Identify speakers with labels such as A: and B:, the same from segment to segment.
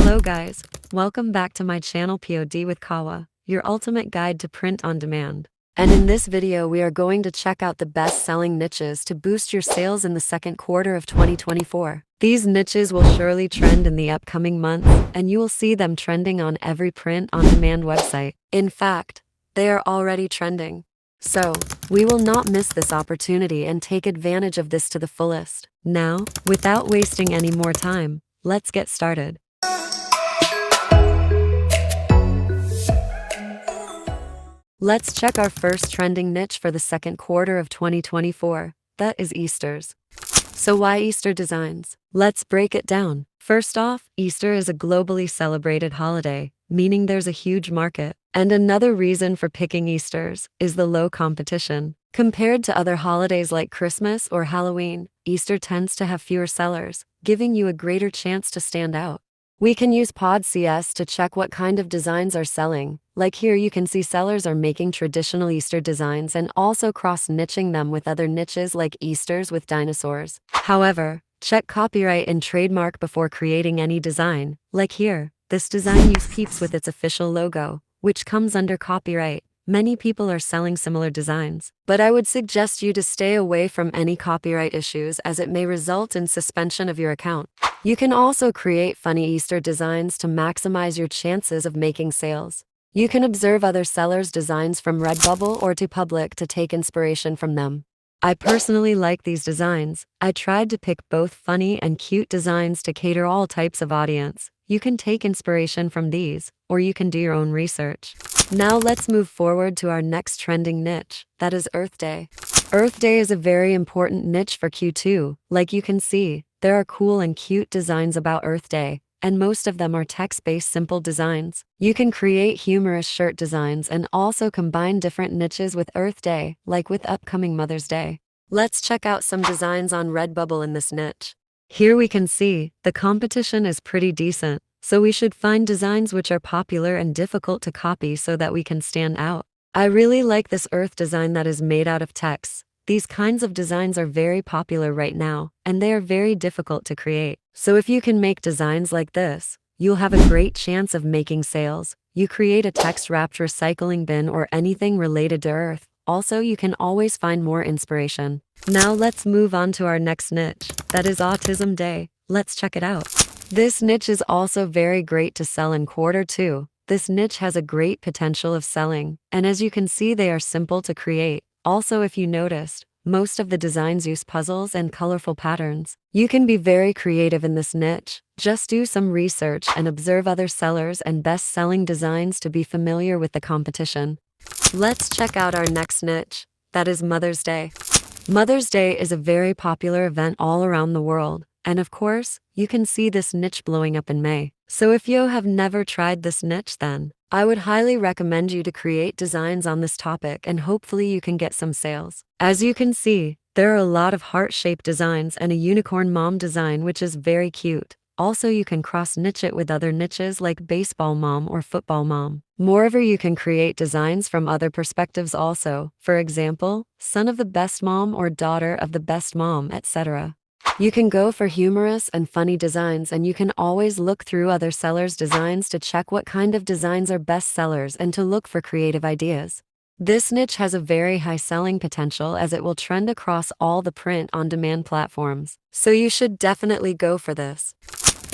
A: Hello guys, welcome back to my channel POD with Kawa, your ultimate guide to print on demand. And in this video we are going to check out the best-selling niches to boost your sales in the second quarter of 2024. These niches will surely trend in the upcoming months, and you will see them trending on every print-on-demand website. In fact, they are already trending. So, we will not miss this opportunity and take advantage of this to the fullest. Now, without wasting any more time, let's get started. Let's check our first trending niche for the second quarter of 2024. That is Easter's. So why Easter designs? Let's break it down. First off, Easter is a globally celebrated holiday, meaning there's a huge market. And another reason for picking Easter's is the low competition. Compared to other holidays like Christmas or Halloween, Easter tends to have fewer sellers, giving you a greater chance to stand out. We can use Pod CS to check what kind of designs are selling. Like here you can see sellers are making traditional Easter designs and also cross-niching them with other niches like Easters with dinosaurs. However, check copyright and trademark before creating any design. Like here, this design uses Peeps with its official logo, which comes under copyright. Many people are selling similar designs, but I would suggest you to stay away from any copyright issues as it may result in suspension of your account. You can also create funny Easter designs to maximize your chances of making sales. You can observe other sellers' designs from Redbubble or TeePublic to take inspiration from them. I personally like these designs. I tried to pick both funny and cute designs to cater all types of audience. You can take inspiration from these, or you can do your own research. Now let's move forward to our next trending niche, that is Earth Day. Earth Day is a very important niche for Q2. Like you can see, there are cool and cute designs about Earth Day, and most of them are text-based simple designs. You can create humorous shirt designs and also combine different niches with Earth Day, like with upcoming Mother's Day. Let's check out some designs on Redbubble in this niche. Here we can see, the competition is pretty decent, so we should find designs which are popular and difficult to copy so that we can stand out. I really like this earth design that is made out of text. These kinds of designs are very popular right now, and they are very difficult to create. So if you can make designs like this, you'll have a great chance of making sales. You create a text-wrapped recycling bin or anything related to earth. Also, you can always find more inspiration. Now let's move on to our next niche, that is Autism Day. Let's check it out. This niche is also very great to sell in quarter two. This niche has a great potential of selling, and as you can see they are simple to create. Also, if you noticed, most of the designs use puzzles and colorful patterns. You can be very creative in this niche. Just do some research and observe other sellers and best-selling designs to be familiar with the competition. Let's check out our next niche, that is Mother's Day. Mother's Day is a very popular event all around the world, and of course, you can see this niche blowing up in May. So if you have never tried this niche then, I would highly recommend you to create designs on this topic and hopefully you can get some sales. As you can see, there are a lot of heart-shaped designs and a unicorn mom design which is very cute. Also, you can cross-niche it with other niches like baseball mom or football mom. Moreover, you can create designs from other perspectives also. For example, son of the best mom or daughter of the best mom, etc. You can go for humorous and funny designs, and you can always look through other sellers' designs to check what kind of designs are best sellers and to look for creative ideas. This niche has a very high selling potential as it will trend across all the print-on-demand platforms. So you should definitely go for this.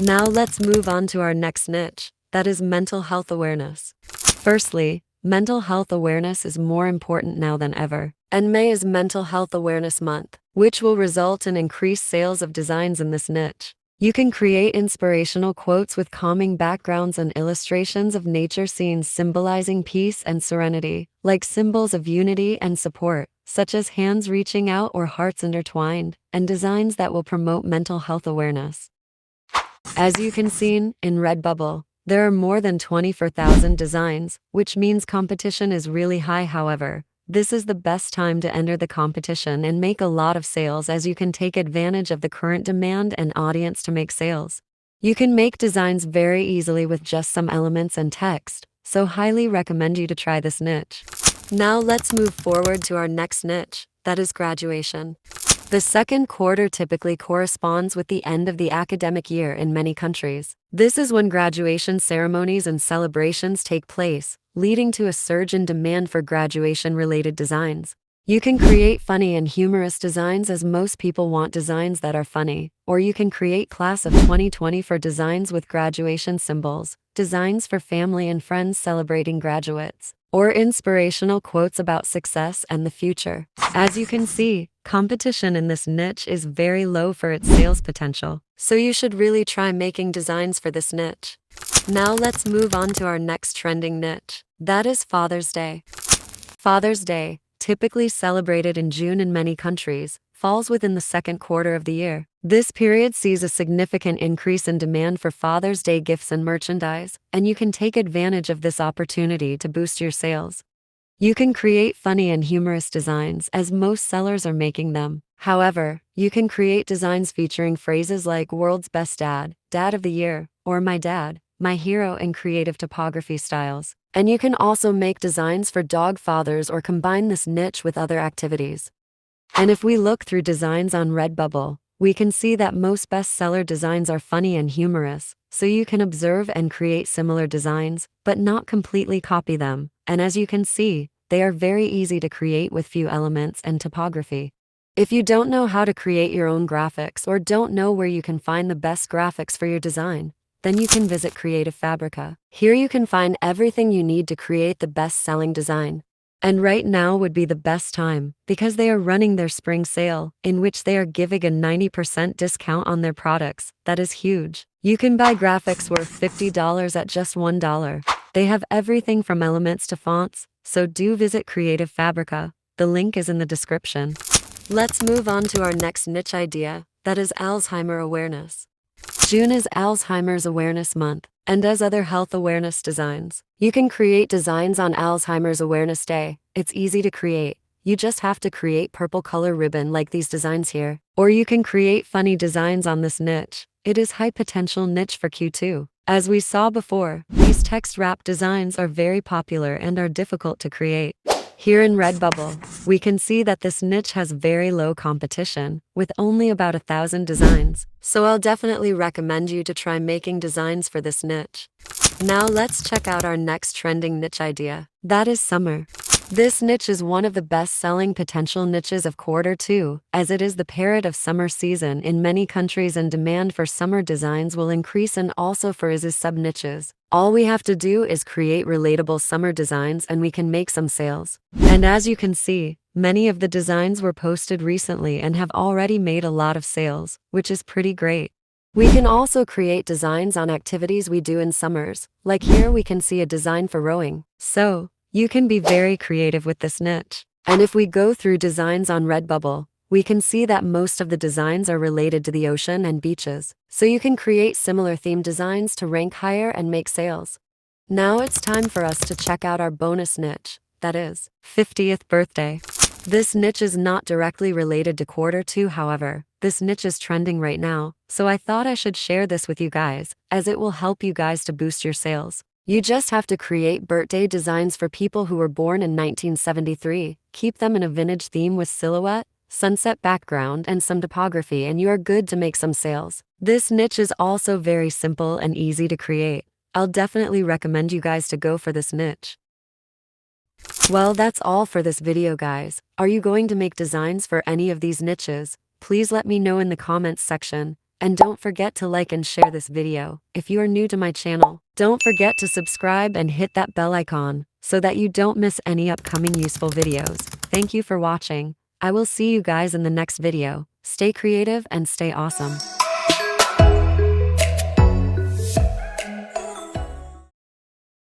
A: Now let's move on to our next niche, that is mental health awareness. Firstly, mental health awareness is more important now than ever, and May is Mental Health Awareness Month, which will result in increased sales of designs in this niche. You can create inspirational quotes with calming backgrounds and illustrations of nature scenes symbolizing peace and serenity, like symbols of unity and support, such as hands reaching out or hearts intertwined, and designs that will promote mental health awareness. As you can see in Redbubble, there are more than 24,000 designs, which means competition is really high. However, this is the best time to enter the competition and make a lot of sales as you can take advantage of the current demand and audience to make sales. You can make designs very easily with just some elements and text, so highly recommend you to try this niche. Now let's move forward to our next niche, that is graduation. The second quarter typically corresponds with the end of the academic year in many countries. This is when graduation ceremonies and celebrations take place, leading to a surge in demand for graduation-related designs. You can create funny and humorous designs as most people want designs that are funny, or you can create Class of 2020 for designs with graduation symbols, designs for family and friends celebrating graduates, or inspirational quotes about success and the future. As you can see, competition in this niche is very low for its sales potential, so you should really try making designs for this niche. Now let's move on to our next trending niche. That is Father's Day. Father's Day, typically celebrated in June in many countries, falls within the second quarter of the year. This period sees a significant increase in demand for Father's Day gifts and merchandise, and you can take advantage of this opportunity to boost your sales. You can create funny and humorous designs as most sellers are making them. However, you can create designs featuring phrases like World's Best Dad, Dad of the Year, or My Dad, My Hero in creative typography styles. And you can also make designs for dog fathers or combine this niche with other activities. And if we look through designs on Redbubble, we can see that most bestseller designs are funny and humorous, so you can observe and create similar designs, but not completely copy them. And as you can see, they are very easy to create with few elements and typography. If you don't know how to create your own graphics or don't know where you can find the best graphics for your design, then you can visit Creative Fabrica. Here you can find everything you need to create the best-selling design. And right now would be the best time, because they are running their spring sale, in which they are giving a 90% discount on their products. That is huge. You can buy graphics worth $50 at just $1. They have everything from elements to fonts, so do visit Creative Fabrica. The link is in the description. Let's move on to our next niche idea, that is Alzheimer awareness. June is Alzheimer's Awareness Month, and as other health awareness designs, you can create designs on Alzheimer's Awareness Day. It's easy to create. You just have to create purple color ribbon like these designs here. Or you can create funny designs on this niche. It is high potential niche for Q2. As we saw before, these text wrap designs are very popular and are difficult to create. Here in Redbubble, we can see that this niche has very low competition, with only about 1,000 designs. So I'll definitely recommend you to try making designs for this niche. Now let's check out our next trending niche idea. That is summer. This niche is one of the best-selling potential niches of Q2, as it is the period of summer season in many countries and demand for summer designs will increase, and also for its sub-niches. All we have to do is create relatable summer designs and we can make some sales. And as you can see, many of the designs were posted recently and have already made a lot of sales, which is pretty great. We can also create designs on activities we do in summers, like here we can see a design for rowing. So, you can be very creative with this niche. And if we go through designs on Redbubble, we can see that most of the designs are related to the ocean and beaches, so you can create similar themed designs to rank higher and make sales. Now it's time for us to check out our bonus niche, that is, 50th birthday. This niche is not directly related to Q2, however, this niche is trending right now, so I thought I should share this with you guys, as it will help you guys to boost your sales. You just have to create birthday designs for people who were born in 1973, keep them in a vintage theme with silhouette, sunset background and some typography, and you are good to make some sales. This niche is also very simple and easy to create. I'll definitely recommend you guys to go for this niche. Well, that's all for this video, guys. Are you going to make designs for any of these niches? Please let me know in the comments section. And don't forget to like and share this video. If you are new to my channel, don't forget to subscribe and hit that bell icon so that you don't miss any upcoming useful videos. Thank you for watching. I will see you guys in the next video. Stay creative and stay awesome.